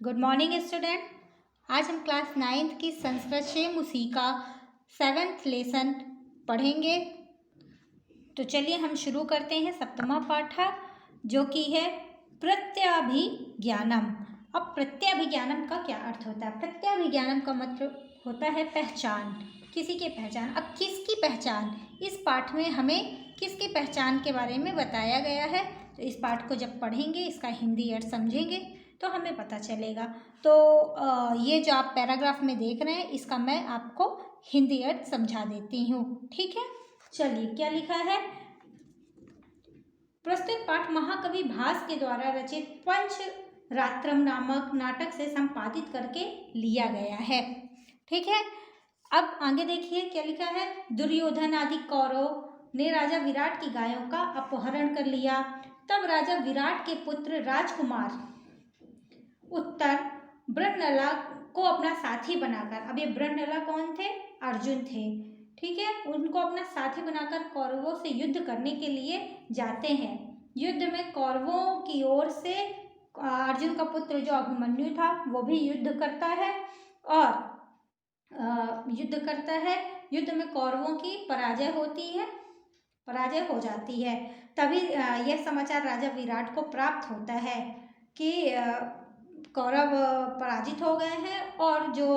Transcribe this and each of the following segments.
Good morning student. आज हम class 9th की संस्कृत शेम उसी का 7th लेसन पढ़ेंगे। तो चलिए हम शुरू करते हैं सप्तमा पाठा, जो कि है प्रत्यभिज्ञानम। अब प्रत्यभिज्ञानम का क्या अर्थ होता है? प्रत्यभिज्ञानम का मतलब होता है पहचान, किसी की पहचान। अब किसकी पहचान? इस पाठ में हमें किसकी पहचान के बारे में बताया गया है। तो इस पाठ को जब पढ़ेंगे, इसका हिंदी अर्थ समझेंगे तो हमें पता चलेगा। तो ये जो आप पैराग्राफ में देख रहे हैं, इसका मैं आपको हिंदी अर्थ समझा देती हूँ, ठीक है। चलिए, क्या लिखा है? प्रस्तुत पाठ महाकवि भास के द्वारा रचित पंचरात्रम नामक नाटक से संपादित करके लिया गया है, ठीक है। अब आगे देखिए क्या लिखा है। दुर्योधन आदि कौरव ने राजा विराट की गायों का अपहरण कर लिया। तब राजा विराट के पुत्र राजकुमार उत्तर बृहन्नला को अपना साथी बनाकर, अब ये बृहन्नला कौन थे? अर्जुन थे, ठीक है। उनको अपना साथी बनाकर कौरवों से युद्ध करने के लिए जाते हैं। युद्ध में कौरवों की ओर से अर्जुन का पुत्र जो अभिमन्यु था वो भी युद्ध करता है और युद्ध में कौरवों की पराजय हो जाती है। तभी यह समाचार राजा विराट को प्राप्त होता है कि कौरव पराजित हो गए हैं और जो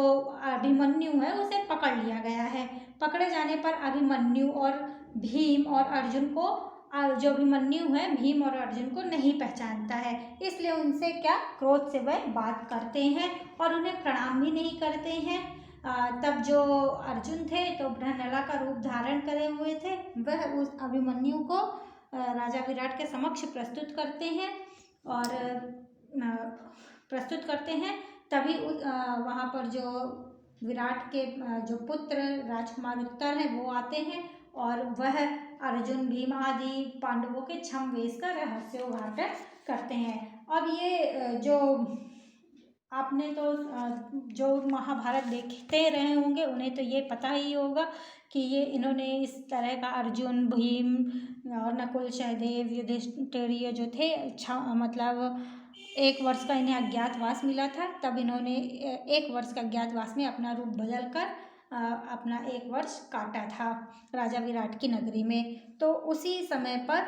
अभिमन्यु है उसे पकड़ लिया गया है। पकड़े जाने पर अभिमन्यु और भीम और अर्जुन को, जो अभिमन्यु है भीम और अर्जुन को नहीं पहचानता है, इसलिए उनसे क्रोध से वह बात करते हैं और उन्हें प्रणाम भी नहीं करते हैं। तब जो अर्जुन थे तो बृहन्नला का रूप धारण करे हुए थे, वह उस अभिमन्यु को राजा विराट के समक्ष प्रस्तुत करते हैं। तभी वहाँ पर जो विराट के जो पुत्र राजकुमार उत्तर हैं वो आते हैं और वह अर्जुन भीम आदि पांडवों के छम वेश का रहस्य उद्घाटन करते हैं। अब ये जो आपने तो जो महाभारत देखते रहे होंगे उन्हें तो ये पता ही होगा कि ये इन्होंने इस तरह का अर्जुन भीम और नकुल सहदेव युधिष्ठिर ये जो थे मतलब 1 वर्ष का इन्हें अज्ञातवास मिला था। तब इन्होंने 1 वर्ष का अज्ञातवास में अपना रूप बदल कर अपना 1 वर्ष काटा था राजा विराट की नगरी में। तो उसी समय पर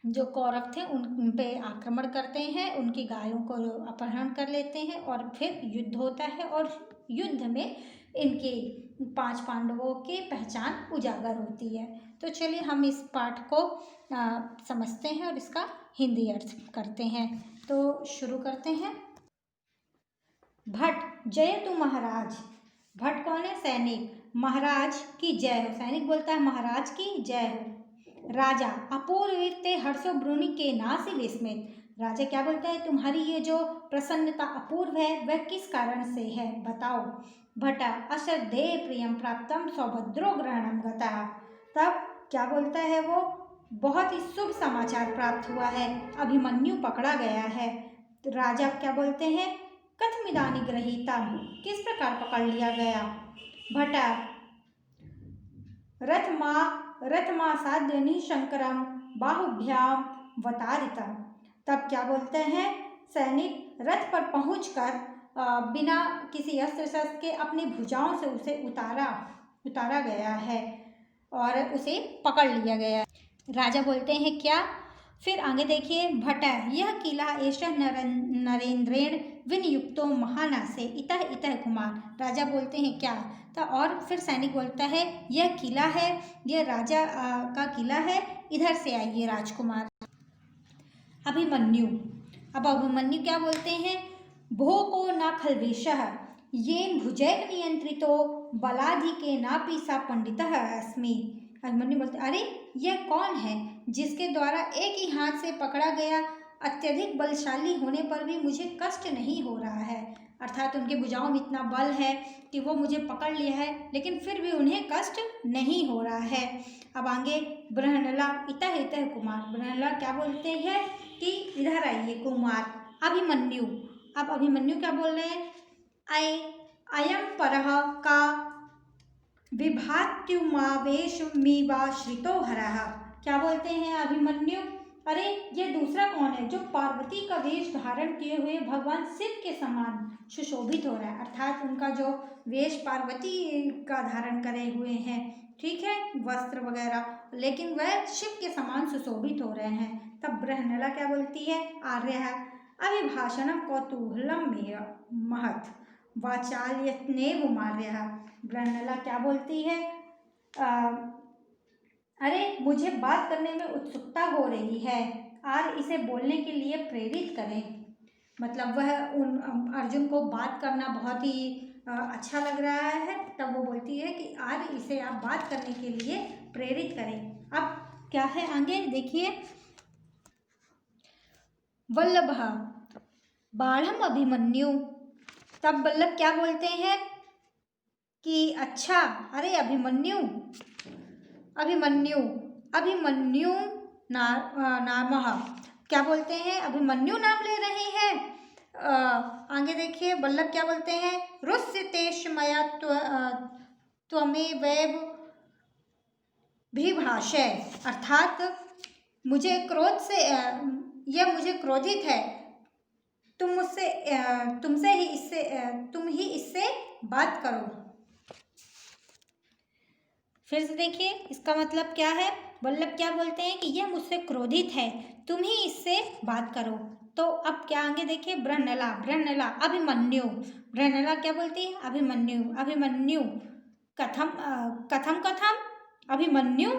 जो कौरव थे उन पे आक्रमण करते हैं, उनकी गायों को अपहरण कर लेते हैं और फिर युद्ध होता है और युद्ध में इनके 5 पांडवों की पहचान उजागर होती है। तो चलिए हम इस पाठ को समझते हैं और इसका हिंदी अर्थ करते हैं। तो शुरू करते हैं। भट जयतु महाराज। भट कौन है? सैनिक। महाराज की जय हो। सैनिक बोलता है महाराज की जय हो। राजा अपूर्वीते हर्षो ब्रूनि के नासी विस्मित। राजा क्या बोलता है? तुम्हारी ये जो प्रसन्नता अपूर्व है वह किस कारण से है, बताओ। भटा अश्रद्धेय प्रियम प्राप्तम सौभद्रो ग्रहणम गता। तब क्या बोलता है वो? बहुत ही शुभ समाचार प्राप्त हुआ है, अभिमन्यु पकड़ा गया है। तो राजा क्या बोलते हैं? कथमिदानी गृहीता, किस प्रकार पकड़ लिया गया। भटा रथमासाद्य निशंकरम बाहुभ्याम वतारितम। तब क्या बोलते हैं? सैनिक रथ पर पहुंचकर बिना किसी अस्त्र शस्त्र के अपनी भुजाओं से उसे उतारा गया है और उसे पकड़ लिया गया। राजा बोलते हैं क्या? फिर आगे देखिए। भटा यह किला एषः नरेंद्रेण विनियुक्तो महानासे इतः इतः कुमार। राजा बोलते हैं क्या? तो और फिर सैनिक बोलता है यह किला है, यह राजा का किला है, इधर से आइए राजकुमार। अभिमन्यु। अब अभिमन्यु क्या बोलते हैं? भो को न खल्वेशः येन भुजैक नियंत्रितो बलाधिके नापि सा पंडितः अस्मि। अभिमन्यु बोलते अरे यह कौन है जिसके द्वारा एक ही हाथ से पकड़ा गया, अत्यधिक बलशाली होने पर भी मुझे कष्ट नहीं हो रहा है। अर्थात उनके भुजाओं में इतना बल है कि वो मुझे पकड़ लिया है लेकिन फिर भी उन्हें कष्ट नहीं हो रहा है। अब आगे बृहन्नला इतः इतः कुमार। बृहन्नला क्या बोलते हैं कि इधर आइए कुमार। अभिमन्यु। अब अभिमन्यु क्या बोल रहे हैं? अयम परः का विभात्युमावेशमीवा श्रितो हरः। क्या बोलते हैं अभिमन्यु? अरे ये दूसरा कौन है जो पार्वती का वेश धारण किए हुए भगवान शिव के समान सुशोभित हो रहा है, अर्थात उनका जो वेश पार्वती का धारण करे हुए हैं, ठीक है, वस्त्र वगैरह, लेकिन वह शिव के समान सुशोभित हो रहे हैं। तब बृहन्नला क्या बोलती है, आर्य अभिभाषणम कौतूहलम महत वाचाल्यत्नेव मार्यः। बृहन्नला क्या बोलती है, अरे मुझे बात करने में उत्सुकता हो रही है, और इसे बोलने के लिए प्रेरित करें। मतलब वह उन अर्जुन को बात करना बहुत ही अच्छा लग रहा है, तब वो बोलती है कि आज इसे आप बात करने के लिए प्रेरित करें। अब क्या है आगे देखिए, वल्लभ बाढ़म अभिमन्यु। तब वल्लभ क्या बोलते हैं कि अच्छा, अरे अभिमन्यु अभिमन्यु अभिमन्यु नामः, क्या बोलते हैं, अभिमन्यु नाम ले रहे हैं। आगे देखिए वल्लभ क्या बोलते हैं, रुष्यतेश मया त्वमेवैव भिभाषय, अर्थात मुझे क्रोध से यह मुझे क्रोधित है, तुम ही इससे बात करो। फिर से देखिए इसका मतलब क्या है, वल्लभ क्या बोलते हैं कि यह मुझसे क्रोधित है, तुम ही इससे बात करो। तो अब क्या आगे देखिए, बृहन्नला अभिमन्यु। बृहन्नला क्या बोलती है, अभिमन्यु कथम कथम अभिमन्यु,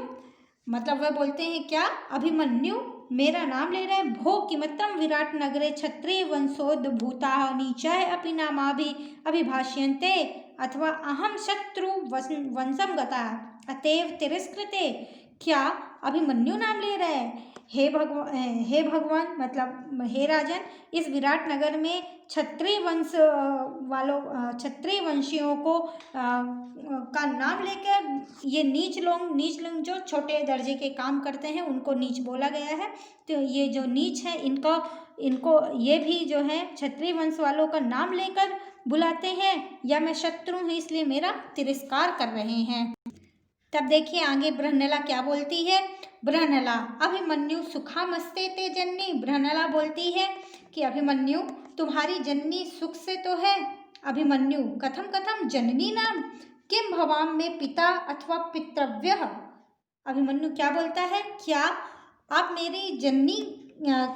मतलब वह बोलते हैं क्या, अभिमन्यु मेरा नाम ले रहे हैं। भो किमत्तम विराट नगरे क्षत्रिय वंशोद्भूता नीचय अपि नामाभि अभिभाष्यन्ते अथवा अहम शत्रु वंशम गता अतएव तिरस्कृते, क्या अभिमन्यु नाम ले रहे हैं। हे भगवान मतलब हे राजन, इस विराट नगर में क्षत्रिय वंशियों को का नाम लेकर ये नीच लोग जो छोटे दर्जे के काम करते हैं उनको नीच बोला गया है। तो ये जो नीच है इनको ये भी जो है क्षत्रिय वंश वालों का नाम लेकर बुलाते हैं, या मैं शत्रु हूँ इसलिए मेरा तिरस्कार कर रहे हैं। तब देखिए आगे बृहन्नला क्या बोलती है, बृहन्नला अभिमन्यु सुखामस्ते ते जननी। बृहन्नला बोलती है कि अभिमन्यु तुम्हारी जननी सुख से तो है। अभिमन्यु कथम जननी नाम किम भवाम में पिता अथवा पितृव्यः। अभिमन्यु क्या बोलता है, क्या आप मेरी जननी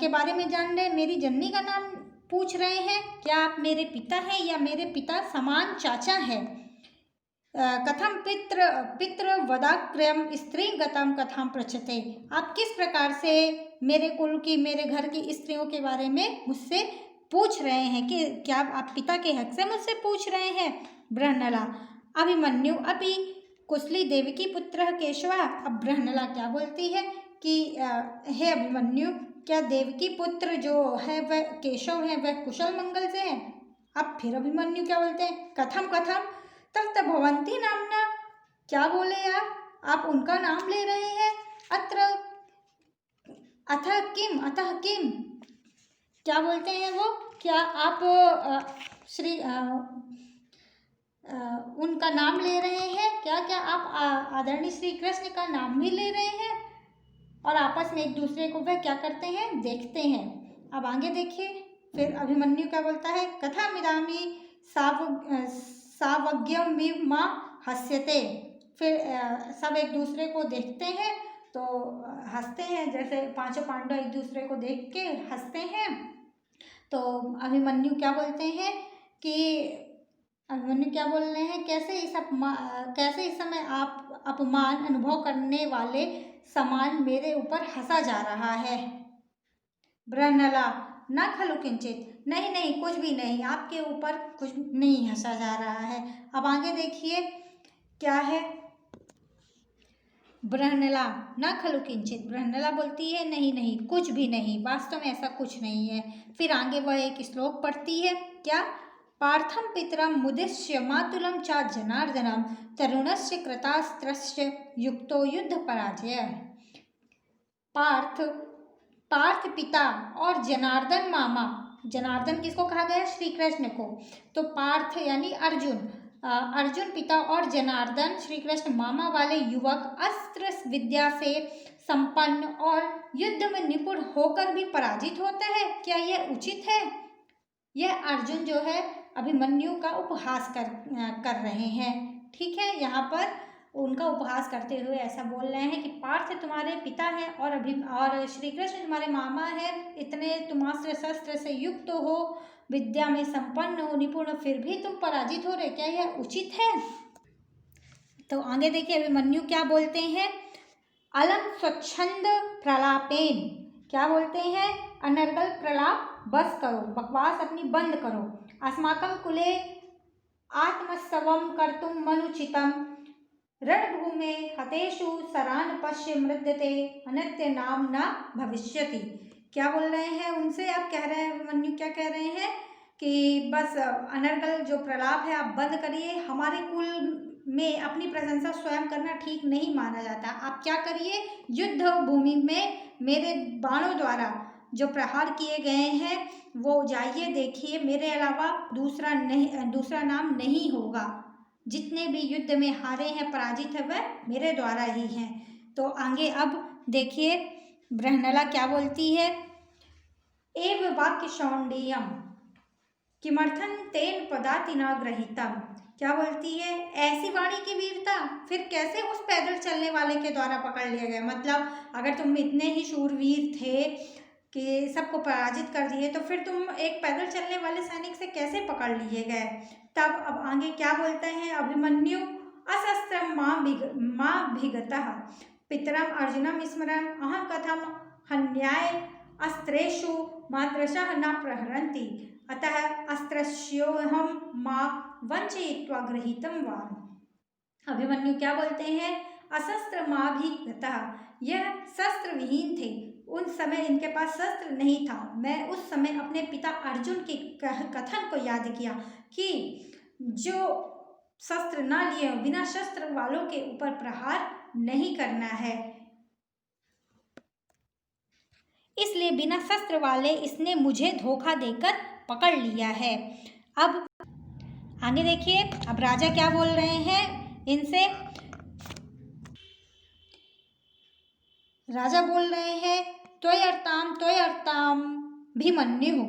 के बारे में जान रहे, मेरी जननी का नाम पूछ रहे हैं, क्या आप मेरे पिता हैं या मेरे पिता समान चाचा हैं। कथम पितृ वदाक्रम स्त्री गतम कथाम पृच्छते, आप किस प्रकार से मेरे कुल की, मेरे घर की स्त्रियों के बारे में मुझसे पूछ रहे हैं, कि क्या आप पिता के हक से मुझसे पूछ रहे हैं। बृहन्नला अभिमन्यु अपि कुशली देवकी पुत्र केशवा। अब बृहन्नला क्या बोलती है कि हे अभिमन्यु, क्या देवकी पुत्र जो है वह केशव है, वह कुशल मंगल से है। अब फिर अभिमन्यु क्या बोलते हैं, कथम तब भवंती नामना, क्या बोले आप उनका नाम ले रहे हैं। अत्र अतः किम, क्या बोलते हैं वो, क्या आप उनका नाम ले रहे हैं, क्या आप आदरणीय श्री कृष्ण का नाम भी ले रहे हैं। और आपस में एक दूसरे को वह क्या करते हैं, देखते हैं। अब आगे देखिए फिर अभिमन्यु क्या बोलता है, कथा मिदामी सावज्ञम माँ हस्यते। फिर सब एक दूसरे को देखते हैं तो हंसते हैं, जैसे पांचों पांडव एक दूसरे को देख के हंसते हैं। तो अभिमन्यु क्या बोलते हैं कि अभिमन्यु क्या बोल रहे हैं, कैसे इस समय आप अपमान अनुभव करने वाले समान मेरे ऊपर हंसा जा रहा है। बृहन्नला न खलु किंचित, नहीं कुछ भी नहीं, आपके ऊपर कुछ नहीं हंसा जा रहा है। अब आगे देखिए क्या है, बृहन्नला न खलु किंचित। बृहन्नला बोलती है नहीं कुछ भी नहीं, वास्तव में ऐसा कुछ नहीं है। फिर आगे वह एक श्लोक पढ़ती है, क्या, पार्थम पितरम मुदिश्य मातुलम चा जनार्दनम तरुणस्य कृतास्त्रस्य युक्तो युद्ध पराजय। पार्थ पिता और जनार्दन मामा, जनार्दन किसको कहा गया, श्री कृष्ण को। तो पार्थ यानी अर्जुन, अर्जुन पिता और जनार्दन श्री कृष्ण मामा वाले युवक अस्त्र विद्या से संपन्न और युद्ध में निपुण होकर भी पराजित होते हैं, क्या यह उचित है? यह अर्जुन जो है अभिमन्यु का उपहास कर रहे हैं। ठीक है, यहाँ पर उनका उपहास करते हुए ऐसा बोल रहे हैं कि पार्थ तुम्हारे पिता हैं और श्री कृष्ण तुम्हारे मामा हैं, इतने तुम अस्त्र शस्त्र से युक्त हो, विद्या में संपन्न हो, निपुण, फिर भी तुम पराजित हो रहे, क्या यह उचित है? तो आगे देखिए अभिमन्यु क्या बोलते हैं, अलम स्वच्छंद प्रलापेन, क्या बोलते हैं, अनर्गल प्रलाप बस करो, बकवास अपनी बंद करो, अस्माकं कुले आत्मस्तवम कर्तुम मनुचितम, रणभूमे हतेषु सरान पश्य मृद्यते अनत्य नाम न भविष्यति। क्या बोल रहे हैं उनसे, आप कह रहे हैं अभिमन्यु क्या कह रहे हैं कि बस अनर्गल जो प्रलाप है आप बंद करिए, हमारे कुल में अपनी प्रशंसा स्वयं करना ठीक नहीं माना जाता, आप क्या करिए, युद्ध भूमि में मेरे बाणों द्वारा जो प्रहार किए गए हैं वो जाइए देखिए, मेरे अलावा दूसरा नाम नहीं होगा, जितने भी युद्ध में हारे हैं पराजित है वह मेरे द्वारा ही हैं। तो आगे अब देखिए बृहन्नला क्या बोलती है, एव वाक्य शौंडियम किमर्थं तेन पदाति न गृहीतम, क्या बोलती है, ऐसी वाणी की वीरता फिर कैसे उस पैदल चलने वाले के द्वारा पकड़ लिया गया, मतलब अगर तुम इतने ही शूरवीर थे कि सबको पराजित कर दिए तो फिर तुम एक पैदल चलने वाले सैनिक से कैसे पकड़ लिए गए। तब अब आगे क्या बोलते हैं अभिमन्यु, असस्त्रम मां भिगतः पितरम अर्जुनम स्मरन् अहं कथम हन्याय अस्त्रेषु माद्रशः न प्रहरन्ति अतः अस्त्रस्योऽहं मां वंचयित्वा गृहीतं वान्। अभिमन्यु क्या बोलते हैं, असस्त्र मां भी गतः, यह शस्त्र विहीन थे, उन समय इनके पास शस्त्र नहीं था, मैं उस समय अपने पिता अर्जुन के कथन को याद किया कि जो शस्त्र ना लिए बिना शस्त्र वालों के ऊपर प्रहार नहीं करना है, इसलिए बिना शस्त्र वाले इसने मुझे धोखा देकर पकड़ लिया है। अब आगे देखिए अब राजा क्या बोल रहे हैं इनसे, राजा बोल रहे हैं त्वयर्ताम भीमन्यु,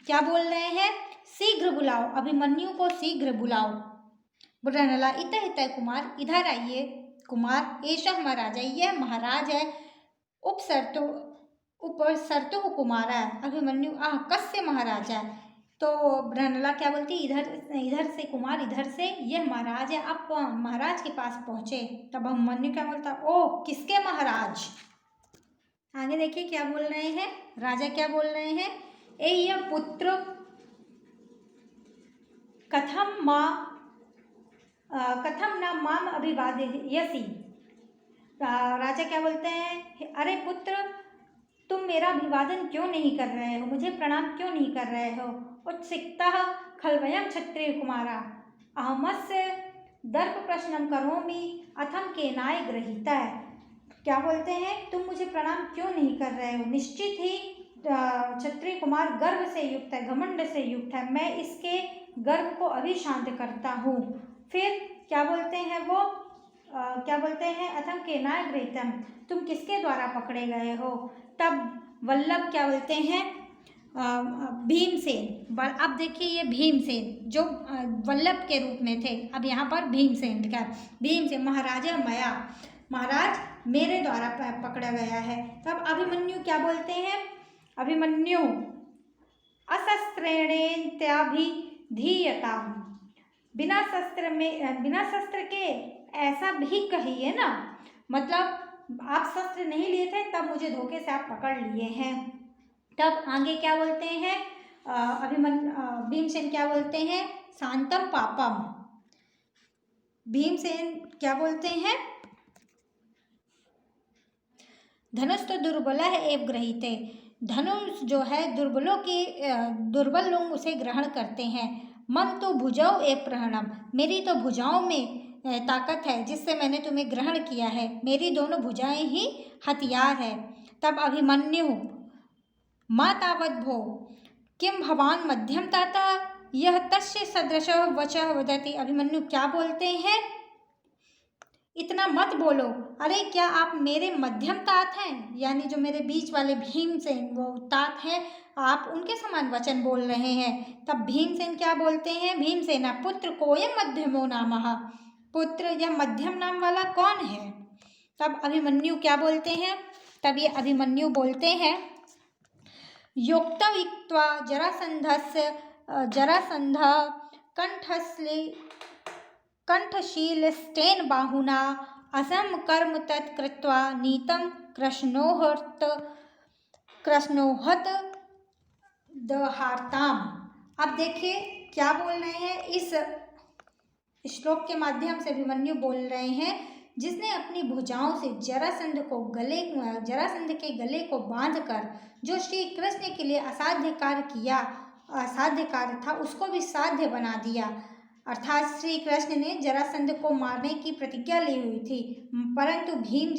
क्या बोल रहे हैं, शीघ्र बुलाओ, अभिमन्यु को शीघ्र बुलाओ। बृहन्नला इत हित कुमार, इधर आइए कुमार, एषः महाराज, यह महाराज है, उपसर्तु कुमारा, अभिमन्यु आह कस्य महाराजा, तो बृहन्नला क्या बोलती, इधर से कुमार, इधर से, यह महाराज है, आप महाराज के पास पहुँचे। तब अभिमन्यु क्या बोलता, ओ किसके महाराज। आगे देखिए क्या बोल रहे हैं राजा, क्या बोल रहे हैं, एय पुत्र कथम न माम अभिवादयसि, राजा क्या बोलते हैं, अरे पुत्र तुम मेरा अभिवादन क्यों नहीं कर रहे हो, मुझे प्रणाम क्यों नहीं कर रहे हो। उत्सिक्तः खल्वयं क्षत्रिय कुमारा अहमस्य दर्प प्रश्नं करोमि अथम केनाय गृहीता, क्या बोलते हैं, तुम मुझे प्रणाम क्यों नहीं कर रहे हो, निश्चित ही क्षत्रिय कुमार गर्व से युक्त है, घमंड से युक्त है, मैं इसके गर्व को अभी शांत करता हूँ। फिर क्या बोलते हैं वो, क्या बोलते हैं, अथम केनाय गृहीतम, तुम किसके द्वारा पकड़े गए हो। तब वल्लभ क्या बोलते हैं, भीमसेन, अब देखिए ये भीमसेन जो वल्लभ के रूप में थे, अब यहाँ पर भीमसेन का, भीमसेन महाराजा मया, महाराज मेरे द्वारा पकड़ा गया है। तब अभिमन्यु क्या बोलते हैं, अभिमन्यु अशस्त्रेणेत्याभिधीयताम्, बिना शस्त्र के ऐसा भी कहिए ना, मतलब आप शस्त्र नहीं लिए थे तब मुझे धोखे से आप पकड़ लिए हैं। तब आगे क्या बोलते हैं भीमसेन क्या बोलते हैं, शांतम पापम, भीमसेन क्या बोलते हैं, धनुष तो दुर्बल है एवं गृहीते, धनुष जो है दुर्बल लोग उसे ग्रहण करते हैं। मन तो भुजाओ ए प्रहणम, मेरी तो भुजाओं में ताकत है जिससे मैंने तुम्हें ग्रहण किया है, मेरी दोनों भुजाएं ही हथियार है। तब अभिमन्यु मातावत भो किम भवान मध्यम ताता यह तस्य सदृशः वचः वदति। अभिमन्यु क्या बोलते हैं, इतना मत बोलो, अरे क्या आप मेरे मध्यम तात हैं, यानी जो मेरे बीच वाले भीमसेन वो तात हैं, आप उनके समान वचन बोल रहे हैं। तब भीमसेन क्या बोलते हैं, भीमसेना पुत्र कोयम मध्यमो नामः, पुत्र यह मध्यम नाम वाला कौन है। तब अभिमन्यु क्या बोलते हैं, तब ये अभिमन्यु बोलते हैं, योक्तविक्त्वा जरासंध कंठशीलस्तेन बाहुना असम कर्म तत्कृत्वा नीतं कृष्णोहत दहार्ताम। अब देखिए क्या बोल रहे हैं, इस श्लोक के माध्यम से अभिमन्यु बोल रहे हैं, जिसने अपनी भुजाओं से जरासंध के गले को बांधकर जो श्री कृष्ण के लिए असाध्य कार्य था उसको भी साध्य बना दिया। अर्थात श्री कृष्ण ने जरासंध को मारने की प्रतिज्ञा ली हुई थी, परंतु भीम ने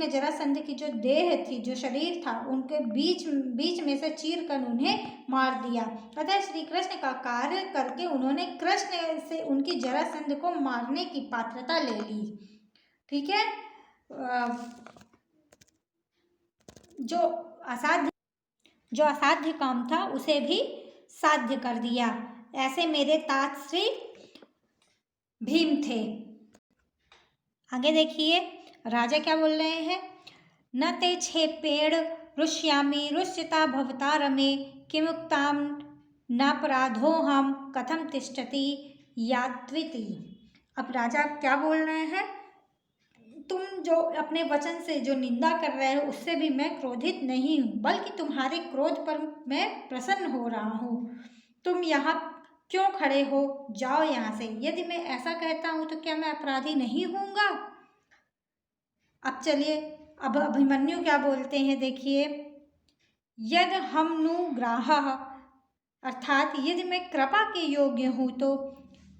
जरासंध की जो देह थी, जो शरीर था, उनके बीच में से चीर कर उन्हें मार दिया। अतः श्री कृष्ण का कार्य करके उन्होंने कृष्ण से उनकी जरासंध को मारने की पात्रता ले ली। ठीक है, जो असाध्य काम था उसे भी साध्य कर दिया। ऐसे मेरे तात श्री भीम थे। आगे देखिए राजा क्या बोल रहे हैं, न ते छे पेड़ रुष्यामि रुष्यता भवता रमे किमुक्ताम नापराधोहम कथम तिष्ठति यात्विति। अब राजा क्या बोल रहे हैं, तुम जो अपने वचन से जो निंदा कर रहे हो उससे भी मैं क्रोधित नहीं हूँ, बल्कि तुम्हारे क्रोध पर मैं प्रसन्न हो रहा हूँ। तुम यहाँ क्यों खड़े हो, जाओ यहाँ से। यदि मैं ऐसा कहता हूँ तो क्या मैं अपराधी नहीं होऊंगा। अब चलिए, अब अभिमन्यु क्या बोलते हैं, देखिए, यद हम नु ग्राह, अर्थात यदि मैं कृपा के योग्य हूँ तो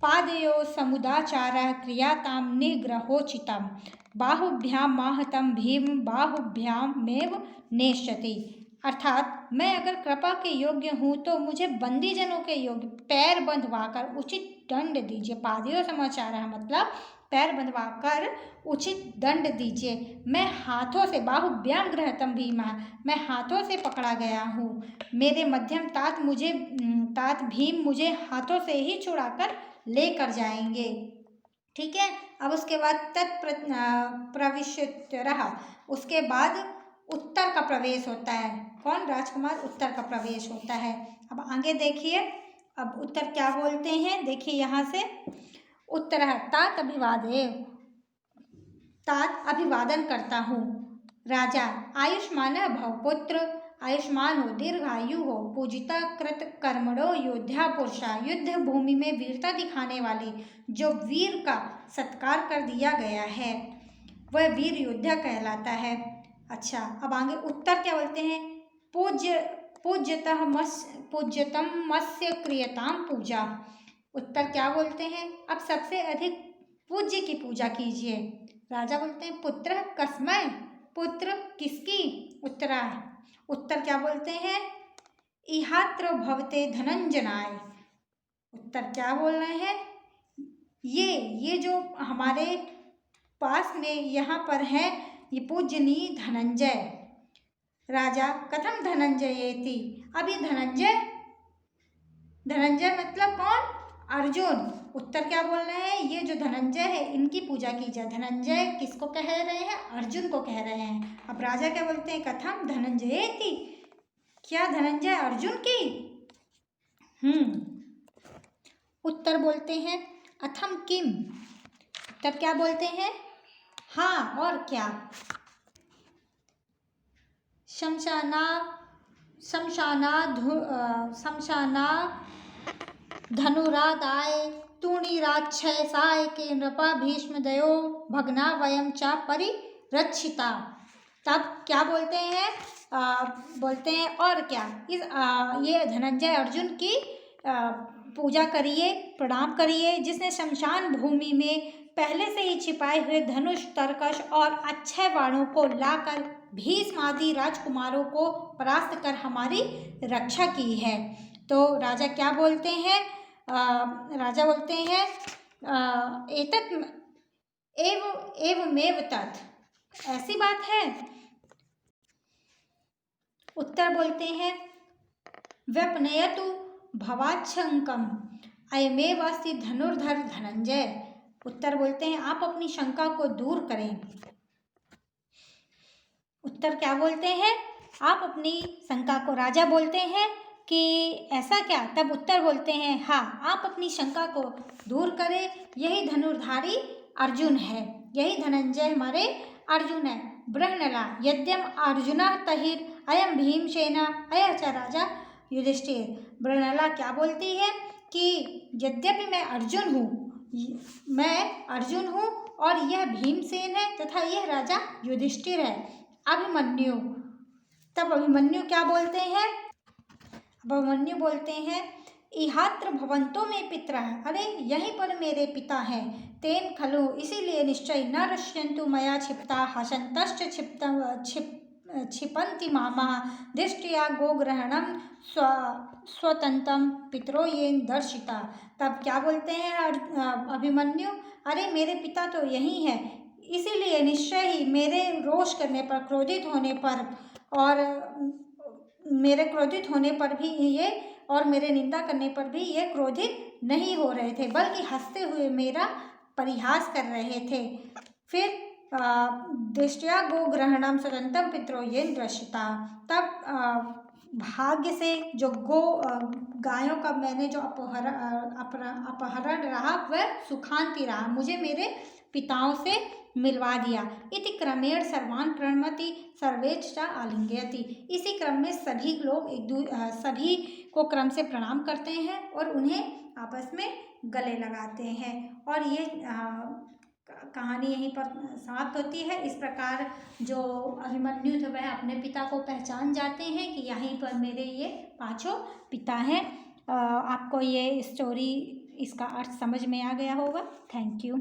पादयो समुदाचारः क्रियाताम निग्रहोचितम बाहुभ्याम माहतम भीम बाहुभ्यामेव नेष्यति। अर्थात मैं अगर कृपा के योग्य हूँ तो मुझे बंदी जनों के योग्य पैर बंधवाकर उचित दंड दीजिए। पादयो समाचारः मतलब पैर बंधवाकर उचित दंड दीजिए। मैं हाथों से बाहुभ्याम गृहतम भीमा, मैं हाथों से पकड़ा गया हूँ। मेरे मध्यम तात भीम मुझे हाथों से ही छुड़ाकर लेकर जाएंगे। ठीक है, अब उसके बाद प्रविश्य रहा, उसके बाद उत्तर का प्रवेश होता है। कौन, राजकुमार उत्तर का प्रवेश होता है। अब आगे देखिए, अब उत्तर क्या बोलते हैं, देखिए यहाँ से उत्तर है तात अभिवादे, तात अभिवादन करता हूँ। राजा आयुष्मान भव पुत्र, आयुष्मान हो, दीर्घायु हो, पूजिता कृत कर्मणो योद्धा पुरुषा, युद्ध भूमि में वीरता दिखाने वाले जो वीर का सत्कार कर दिया गया है वह वीर योद्धा कहलाता है। अच्छा, अब आगे उत्तर क्या बोलते हैं, पूज्यतम मत्स्य क्रियताम पूजा। उत्तर क्या बोलते हैं, अब सबसे अधिक पूज्य की पूजा कीजिए। राजा बोलते हैं पुत्र कस्मै, पुत्र किसकी। उत्तर क्या बोलते हैं, इहात्र भवते धनंजनाय। उत्तर क्या बोल रहे हैं, ये जो हमारे पास में यहाँ पर है ये पूजनीय धनंजय। राजा कथम धनंजयेति, अब ये धनंजय मतलब कौन, अर्जुन। उत्तर क्या बोल रहे हैं, ये जो धनंजय है इनकी पूजा की जाए। धनंजय किसको कह रहे हैं, अर्जुन को कह रहे हैं। अब राजा क्या बोलते हैं, कथम धनंजयेति, क्या धनंजय अर्जुन की। उत्तर बोलते हैं अथम किम, उत्तर क्या बोलते हैं, हाँ और क्या। शमशाना धनुरादाय तूणीराक्षय साय के नृपा भीष्म दयो भगना वयम चा परिरक्षिता। तब क्या बोलते हैं, बोलते हैं और क्या, ये धनंजय अर्जुन की पूजा करिए, प्रणाम करिए, जिसने शमशान भूमि में पहले से ही छिपाए हुए धनुष, तरकश और अक्षय बाणों को लाकर भीष्म आदि राजकुमारों को परास्त कर हमारी रक्षा की है। तो राजा क्या बोलते हैं? राजा बोलते हैं एतत् एवमेव तत्, ऐसी बात है। उत्तर बोलते हैं व्यपनयतु भवाच्छंकम अयमेव अस्ति धनुर्धर धनंजय। उत्तर बोलते हैं आप अपनी शंका को दूर करें। उत्तर क्या बोलते हैं? आप अपनी शंका को, राजा बोलते हैं कि ऐसा क्या? तब उत्तर बोलते हैं हाँ, आप अपनी शंका को दूर करें, यही धनुर्धारी अर्जुन है, यही धनंजय हमारे अर्जुन है। बृहनला यद्यम अर्जुना तहिर अयम भीमसेना अय च राजा युधिष्ठिर। बृहनला क्या बोलती है कि यद्यपि मैं अर्जुन हूँ और यह भीमसेन है तथा यह राजा युधिष्ठिर है। अभिमन्यु, तब अभिमन्यु क्या बोलते हैं? अभिमन्यु बोलते हैं इहात्र भवंतो में पितरः, अरे यहीं पर मेरे पिता हैं। तेन खलु, इसीलिए निश्चय न रश्यन्तु मया क्षिप्ता हसन्तश्च क्षिपन्ति मामः दृष्ट्या गोग्रहणं स्वतन्त्रं पितरो येन दर्शिता। तब क्या बोलते हैं अभिमन्यु? अरे मेरे पिता तो यही है, इसीलिए निश्चय ही मेरे रोष करने पर, क्रोधित होने पर और मेरे क्रोधित होने पर भी ये, और मेरे निंदा करने पर भी ये क्रोधित नहीं हो रहे थे, बल्कि हंसते हुए मेरा परिहास कर रहे थे। फिर दृष्टया गोग्रहणम स्वतंत्रम पितरो येन दर्शिता। तब भाग्य से जो गायों का मैंने जो अपहरण रहा वह सुखांति रहा, मुझे मेरे पिताओं से मिलवा दिया। इति क्रमेण सर्वान् प्रणमति सर्वेच च आलिंगयति। इसी क्रम में सभी लोग सभी को क्रम से प्रणाम करते हैं और उन्हें आपस में गले लगाते हैं। और ये कहानी यहीं पर समाप्त होती है। इस प्रकार जो अभिमन्यु थे वह अपने पिता को पहचान जाते हैं कि यहीं पर मेरे ये पांचों पिता हैं। आपको ये स्टोरी, इसका अर्थ समझ में आ गया होगा। Thank you.